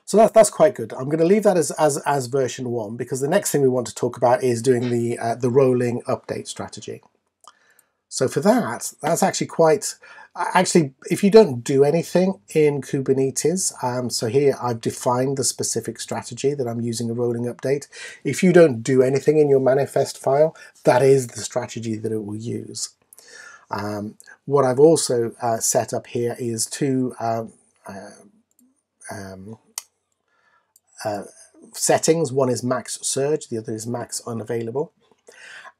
So that's quite good. I'm going to leave that as version 1, because the next thing we want to talk about is doing the rolling update strategy. So for that, that's actually quite, actually, if you don't do anything in Kubernetes, so here I've defined the specific strategy that I'm using a rolling update. If you don't do anything in your manifest file, that is the strategy that it will use. What I've also set up here is two settings. One is max surge, the other is max unavailable.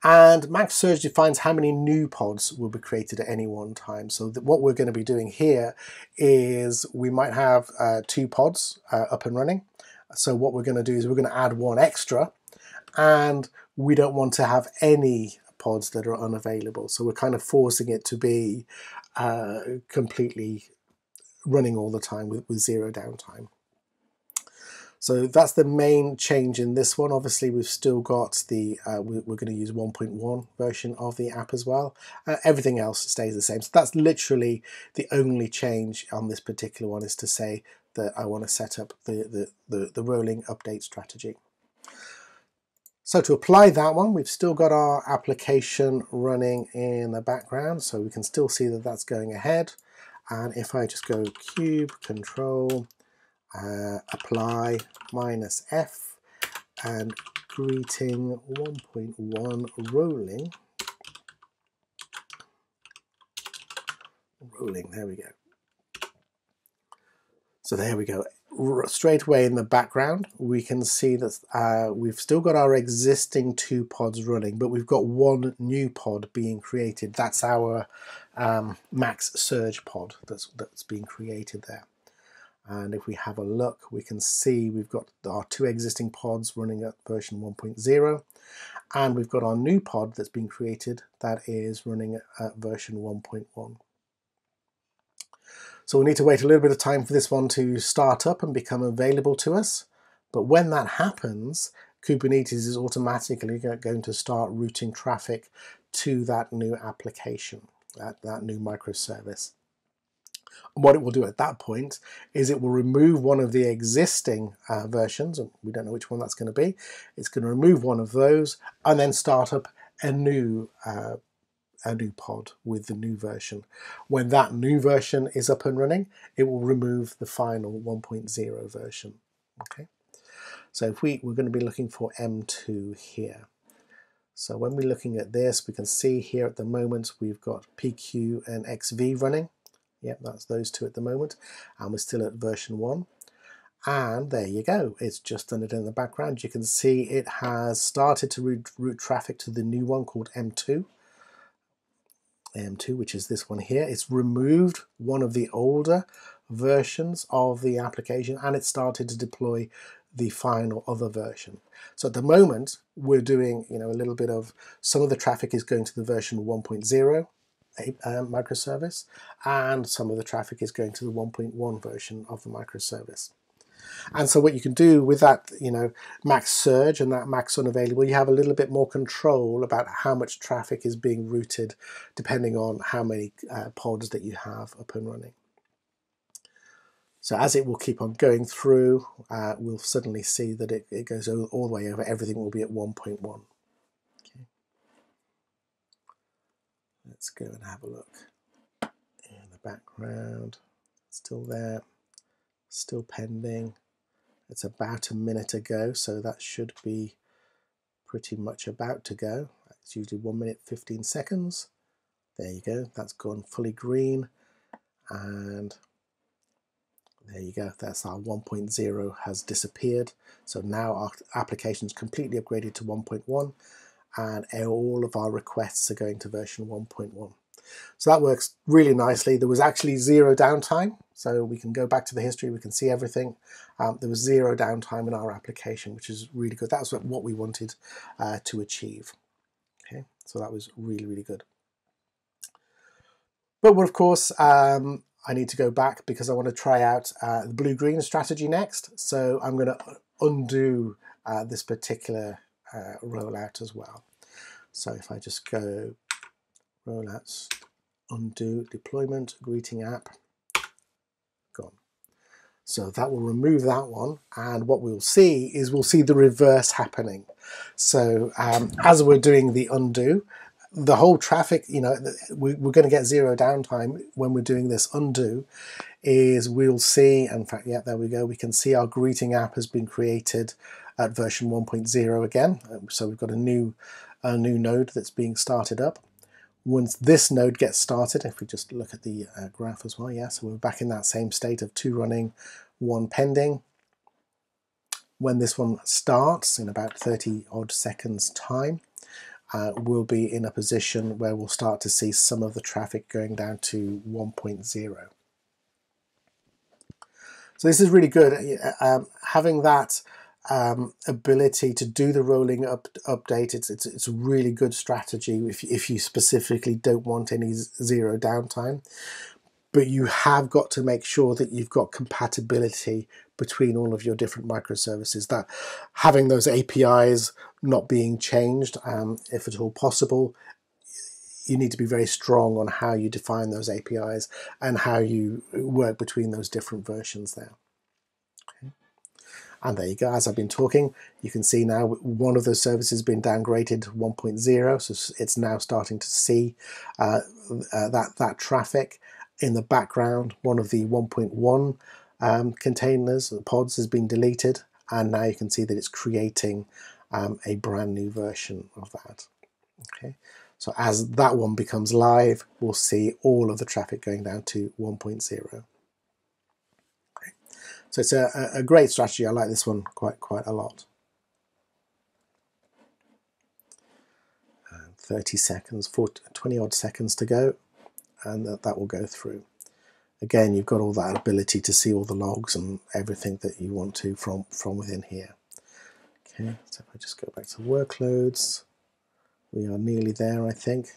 And max surge defines how many new pods will be created at any one time. So what we're going to be doing here is we might have 2 pods up and running. So what we're going to do is we're going to add 1 extra, and we don't want to have any pods that are unavailable. So we're kind of forcing it to be completely running all the time with 0 downtime. So that's the main change in this one. Obviously, we've still got the, we're going to use 1.1 version of the app as well. Everything else stays the same. So that's literally the only change on this particular one, is to say that I want to set up the rolling update strategy. So to apply that one, we've still got our application running in the background, so we can still see that that's going ahead. And if I just go cube control, apply -F and greeting 1.1 rolling, there we go. So there we go. Straight away in the background, we can see that we've still got our existing 2 pods running, but we've got 1 new pod being created. That's our max surge pod that's being created there. And if we have a look, we can see we've got our 2 existing pods running at version 1.0, and we've got our new pod that's been created that is running at version 1.1. So we need to wait a little bit of time for this one to start up and become available to us. But when that happens, Kubernetes is automatically going to start routing traffic to that new application, that new microservice. What it will do at that point is it will remove one of the existing versions, and we don't know which one that's going to be. It's going to remove one of those and then start up a new pod with the new version. When that new version is up and running, it will remove the final 1.0 version. Okay, so if we're going to be looking for M2 here. So when we're looking at this, we can see here at the moment we've got PQ and XV running. Yep, that's those 2 at the moment, and we're still at version 1. And there you go, it's just done it in the background. You can see it has started to route traffic to the new one called M2, which is this one here. It's removed one of the older versions of the application, and it started to deploy the final other version. So at the moment, we're doing a little bit of, some of the traffic is going to the version 1.0 microservice, and some of the traffic is going to the 1.1 version of the microservice. And so what you can do with that, max surge and that max unavailable, you have a little bit more control about how much traffic is being routed depending on how many pods that you have up and running. So as it will keep on going through, we'll suddenly see that it goes all the way over. Everything will be at 1.1. Okay. Let's go and have a look in the background. Still there, still pending. It's about a minute ago, so that should be pretty much about to go. It's usually 1 minute 15 seconds. There you go, that's gone fully green, and there you go, that's our 1.0 has disappeared. So now our application is completely upgraded to 1.1, and all of our requests are going to version 1.1. So that works really nicely. There was actually 0 downtime, so we can go back to the history, we can see everything. There was 0 downtime in our application, which is really good. That's what we wanted to achieve. Okay, so that was really, really good. But of course, I need to go back because I want to try out the blue-green strategy next. So I'm going to undo this particular rollout as well. So if I just go rollouts, undo, deployment, greeting app, gone. So that will remove that one, and what we'll see is we'll see the reverse happening. So as we're doing the undo, the whole traffic, you know, we're going to get zero downtime when we're doing this undo, is we'll see, in fact, yeah, there we go, we can see our greeting app has been created at version 1.0 again. So we've got a new node that's being started up. Once this node gets started, if we just look at the graph as well, yeah, so we're back in that same state of 2 running, 1 pending. When this one starts in about 30 odd seconds time, we'll be in a position where we'll start to see some of the traffic going down to 1.0. So this is really good. Having that ability to do the rolling update, it's a really good strategy if you specifically don't want any zero downtime. But you have got to make sure that you've got compatibility between all of your different microservices, that having those APIs not being changed, if at all possible. You need to be very strong on how you define those APIs and how you work between those different versions there. Okay. And there you go, as I've been talking, you can see now one of those services has been downgraded to 1.0, so it's now starting to see that traffic. In the background, one of the 1.1 containers, the pods, has been deleted, and now you can see that it's creating a brand new version of that. Okay, so as that one becomes live, we'll see all of the traffic going down to 1.0. Okay. So it's a great strategy. I like this one quite a lot. 30 seconds, 20 odd seconds to go, and that will go through. Again, you've got all that ability to see all the logs and everything that you want to from within here. Okay, so if I just go back to workloads, we are nearly there, I think.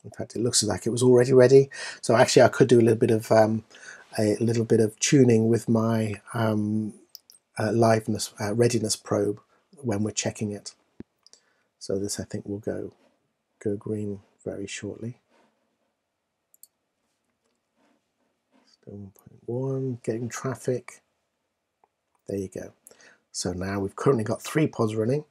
In fact, it looks like it was already ready. So actually, I could do a little bit of tuning with my readiness probe when we're checking it. So this, I think, will go green very shortly. 1.1, getting traffic. There you go. So now we've currently got 3 pods running,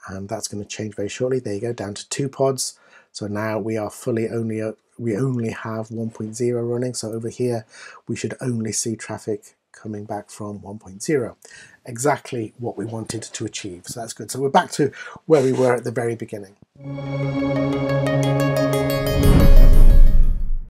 and that's going to change very shortly. There you go, down to 2 pods. So now we are we only have 1.0 running. So over here, we should only see traffic coming back from 1.0. Exactly what we wanted to achieve. So that's good. So we're back to where we were at the very beginning.